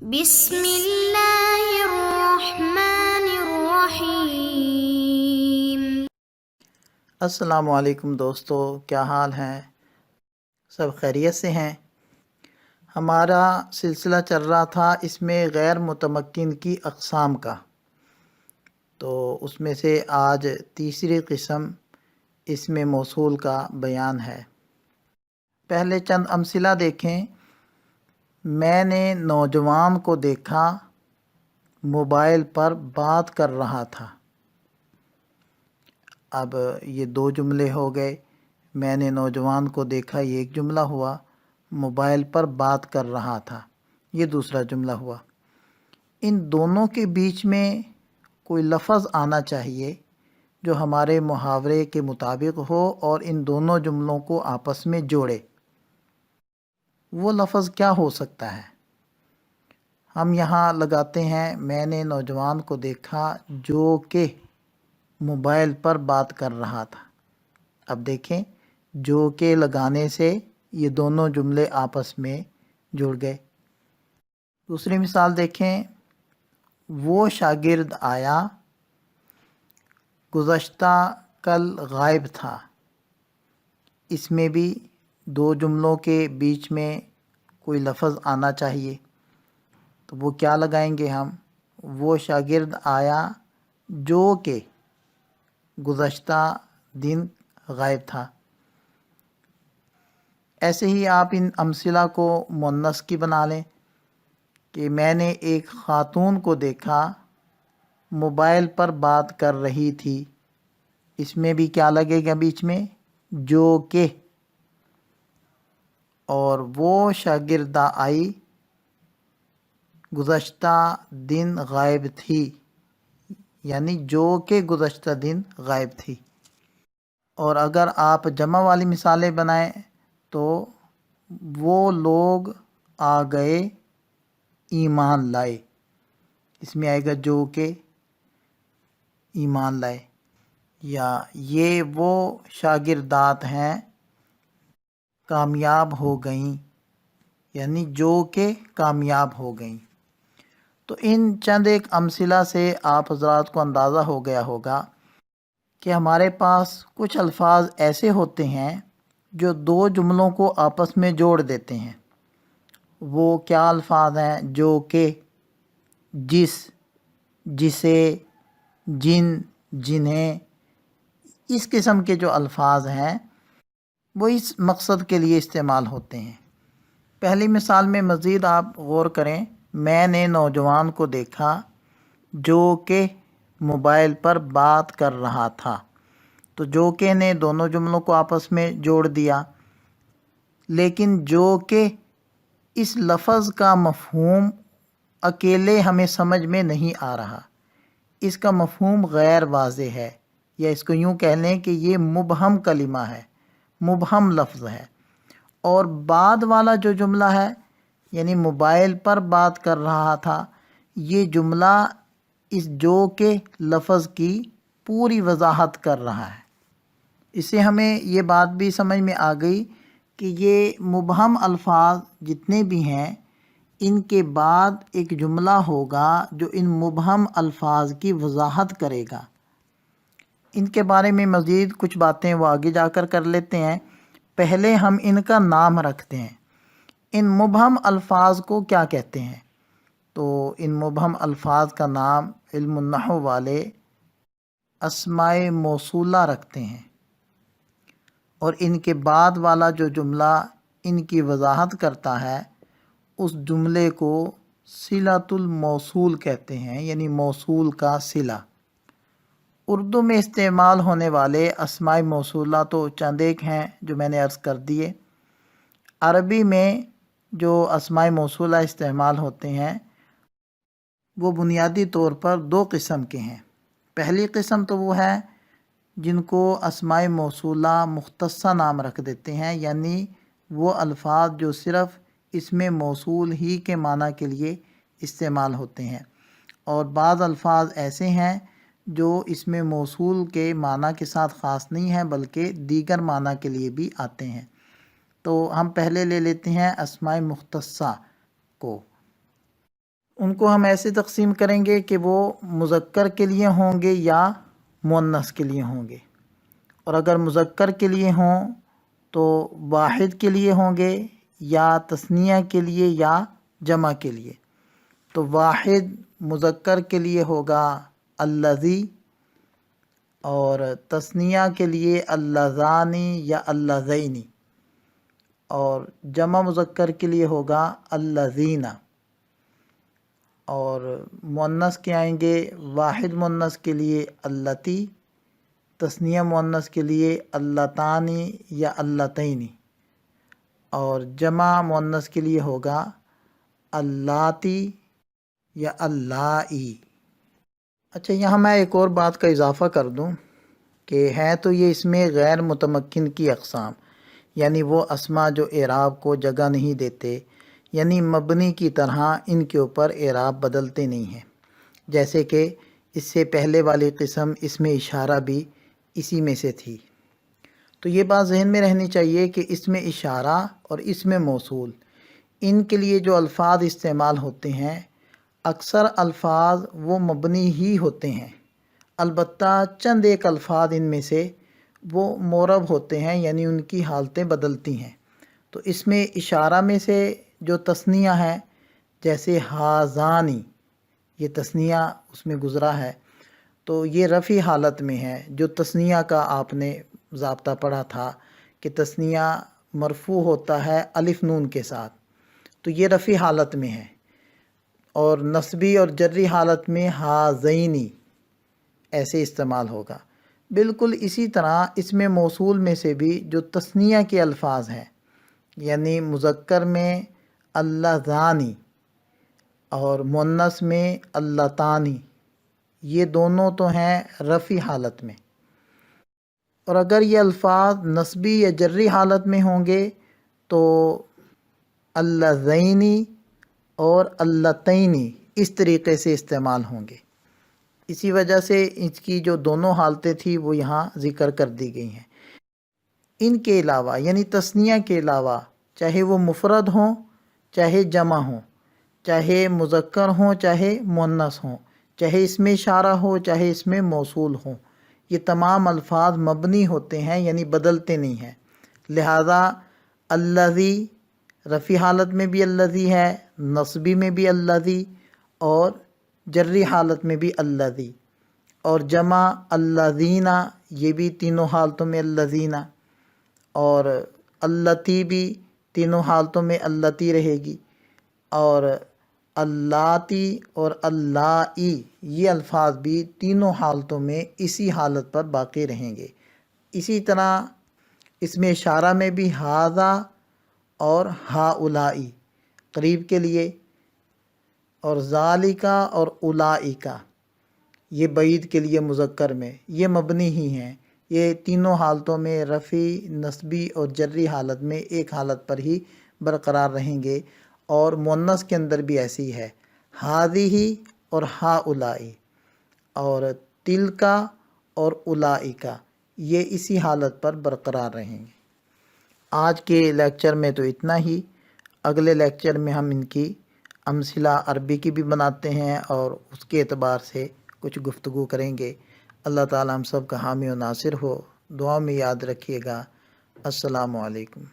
بسم اللہ الرحمن الرحیم۔ السلام علیکم دوستو، کیا حال ہیں؟ سب خیریت سے ہیں؟ ہمارا سلسلہ چل رہا تھا اس میں غیر متمکن کی اقسام کا، تو اس میں سے آج تیسری قسم اسم موصول کا بیان ہے۔ پہلے چند امثلہ دیکھیں۔ میں نے نوجوان کو دیکھا، موبائل پر بات کر رہا تھا۔ اب یہ دو جملے ہو گئے۔ میں نے نوجوان کو دیکھا، یہ ایک جملہ ہوا۔ موبائل پر بات کر رہا تھا، یہ دوسرا جملہ ہوا۔ ان دونوں کے بیچ میں کوئی لفظ آنا چاہیے جو ہمارے محاورے کے مطابق ہو اور ان دونوں جملوں کو آپس میں جوڑے۔ وہ لفظ کیا ہو سکتا ہے؟ ہم یہاں لگاتے ہیں میں نے نوجوان کو دیکھا جو کہ موبائل پر بات کر رہا تھا۔ اب دیکھیں، جو کہ لگانے سے یہ دونوں جملے آپس میں جڑ گئے۔ دوسری مثال دیکھیں، وہ شاگرد آیا، گزشتہ کل غائب تھا۔ اس میں بھی دو جملوں کے بیچ میں کوئی لفظ آنا چاہیے، تو وہ کیا لگائیں گے ہم؟ وہ شاگرد آیا جو کہ گزشتہ دن غائب تھا۔ ایسے ہی آپ ان امثلہ کو مؤنث کی بنا لیں کہ میں نے ایک خاتون کو دیکھا، موبائل پر بات کر رہی تھی۔ اس میں بھی کیا لگے گا بیچ میں؟ جو کہ۔ اور وہ شاگردہ آئی، گزشتہ دن غائب تھی، یعنی جو کہ گزشتہ دن غائب تھی۔ اور اگر آپ جمع والی مثالیں بنائیں تو وہ لوگ آ گئے، ایمان لائے۔ اس میں آئے گا جو کہ ایمان لائے۔ یا یہ وہ شاگردات ہیں کامیاب ہو گئیں، یعنی جو کہ کامیاب ہو گئیں۔ تو ان چند ایک امثلہ سے آپ حضرات کو اندازہ ہو گیا ہوگا کہ ہمارے پاس کچھ الفاظ ایسے ہوتے ہیں جو دو جملوں کو آپس میں جوڑ دیتے ہیں۔ وہ کیا الفاظ ہیں؟ جو کہ، جس، جسے، جن، جنہیں۔ اس قسم کے جو الفاظ ہیں وہ اس مقصد کے لیے استعمال ہوتے ہیں۔ پہلی مثال میں مزید آپ غور کریں، میں نے نوجوان کو دیکھا جو کہ موبائل پر بات کر رہا تھا۔ تو جو کہ نے دونوں جملوں کو آپس میں جوڑ دیا، لیکن جو کہ اس لفظ کا مفہوم اکیلے ہمیں سمجھ میں نہیں آ رہا، اس کا مفہوم غیر واضح ہے، یا اس کو یوں کہہ لیں کہ یہ مبہم کلمہ ہے، مبہم لفظ ہے۔ اور بعد والا جو جملہ ہے، یعنی موبائل پر بات کر رہا تھا، یہ جملہ اس جو کہ لفظ کی پوری وضاحت کر رہا ہے۔ اس سے ہمیں یہ بات بھی سمجھ میں آ گئی کہ یہ مبہم الفاظ جتنے بھی ہیں، ان کے بعد ایک جملہ ہوگا جو ان مبہم الفاظ کی وضاحت کرے گا۔ ان کے بارے میں مزید کچھ باتیں وہ آگے جا کر لیتے ہیں۔ پہلے ہم ان کا نام رکھتے ہیں۔ ان مبہم الفاظ کو کیا کہتے ہیں؟ تو ان مبہم الفاظ کا نام علم النحو والے اسماء موصولہ رکھتے ہیں، اور ان کے بعد والا جو جملہ ان کی وضاحت کرتا ہے، اس جملے کو صلۃ الموصول کہتے ہیں، یعنی موصول کا صلہ۔ اردو میں استعمال ہونے والے اسماء موصولہ تو چند ایک ہیں جو میں نے عرض کر دیے۔ عربی میں جو اسماء موصولہ استعمال ہوتے ہیں وہ بنیادی طور پر دو قسم کے ہیں۔ پہلی قسم تو وہ ہے جن کو اسماء موصولہ مختصہ نام رکھ دیتے ہیں، یعنی وہ الفاظ جو صرف اسم موصول ہی کے معنی کے لیے استعمال ہوتے ہیں۔ اور بعض الفاظ ایسے ہیں جو اسم موصول کے معنی کے ساتھ خاص نہیں ہیں بلکہ دیگر معنی کے لیے بھی آتے ہیں۔ تو ہم پہلے لے لیتے ہیں اسماء مختصہ کو۔ ان کو ہم ایسے تقسیم کریں گے کہ وہ مذکر کے لیے ہوں گے یا مؤنث کے لیے ہوں گے، اور اگر مذکر کے لیے ہوں تو واحد کے لیے ہوں گے یا تثنیہ کے لیے یا جمع کے لیے۔ تو واحد مذکر کے لیے ہوگا الذی، اور تثنیہ کے لیے اللذانی یا اللذینی، اور جمع مذکر کے لیے ہوگا اللذین، اور مؤنث کے آئیں گے واحد مؤنث کے لیے اللتی، تثنیہ مؤنث کے لیے اللتانی یا اللتینی، اور جمع مؤنث کے لیے ہوگا اللاتی یا اللائی۔ اچھا، یہاں میں ایک اور بات کا اضافہ کر دوں کہ ہے تو یہ اس میں غیر متمکن کی اقسام، یعنی وہ اسما جو اعراب کو جگہ نہیں دیتے، یعنی مبنی کی طرح ان کے اوپر اعراب بدلتے نہیں ہیں، جیسے کہ اس سے پہلے والی قسم اسم اشارہ بھی اسی میں سے تھی۔ تو یہ بات ذہن میں رہنی چاہیے کہ اسم اشارہ اور اسم موصول، ان کے لیے جو الفاظ استعمال ہوتے ہیں اکثر الفاظ وہ مبنی ہی ہوتے ہیں، البتہ چند ایک الفاظ ان میں سے وہ مورب ہوتے ہیں، یعنی ان کی حالتیں بدلتی ہیں۔ تو اس میں اشارہ میں سے جو تثنیہ ہے، جیسے ہازانی، یہ تثنیہ اس میں گزرا ہے، تو یہ رفع حالت میں ہے۔ جو تثنیہ کا آپ نے ضابطہ پڑھا تھا کہ تثنیہ مرفوع ہوتا ہے الف نون کے ساتھ، تو یہ رفع حالت میں ہے، اور نصبی اور جری حالت میں ہازینی ایسے استعمال ہوگا۔ بالکل اسی طرح اس میں موصول میں سے بھی جو تثنیہ کے الفاظ ہیں، یعنی مذکر میں اللذانی اور مؤنث میں اللتانی، یہ دونوں تو ہیں رفع حالت میں، اور اگر یہ الفاظ نصبی یا جری حالت میں ہوں گے تو اللذینی اور اللتینی اس طریقے سے استعمال ہوں گے۔ اسی وجہ سے اس کی جو دونوں حالتیں تھیں وہ یہاں ذکر کر دی گئی ہیں۔ ان کے علاوہ یعنی تثنیہ کے علاوہ چاہے وہ مفرد ہوں چاہے جمع ہوں، چاہے مذکر ہوں چاہے مؤنث ہوں، چاہے اس میں اشارہ ہو چاہے اس میں موصول ہوں، یہ تمام الفاظ مبنی ہوتے ہیں، یعنی بدلتے نہیں ہیں۔ لہذا الذی رفع حالت میں بھی الذی ہے، نصبی میں بھی الذی، اور جری حالت میں بھی الذی، اور جمع الذین، یہ بھی تینوں حالتوں میں الذین، اور اللتی بھی تینوں حالتوں میں اللتی رہے گی، اور اللاتی اور اللائی یہ الفاظ بھی تینوں حالتوں میں اسی حالت پر باقی رہیں گے۔ اسی طرح اس میں اشارہ میں بھی ہذا اور ہاؤلائی قریب کے لیے، اور ذالکا اور اولائکا یہ بعید کے لیے مذکر میں، یہ مبنی ہی ہیں، یہ تینوں حالتوں میں رفع، نصبی اور جری حالت میں ایک حالت پر ہی برقرار رہیں گے، اور مؤنث کے اندر بھی ایسی ہے، ہذہ اور ہاؤلائی، اور تلکا اور اولائکا یہ اسی حالت پر برقرار رہیں گے۔ آج کے لیکچر میں تو اتنا ہی، اگلے لیکچر میں ہم ان کی امثلہ عربی کی بھی بناتے ہیں اور اس کے اعتبار سے کچھ گفتگو کریں گے۔ اللہ تعالی ہم سب کا حامی و ناصر ہو، دعا میں یاد رکھیے گا۔ السلام علیکم۔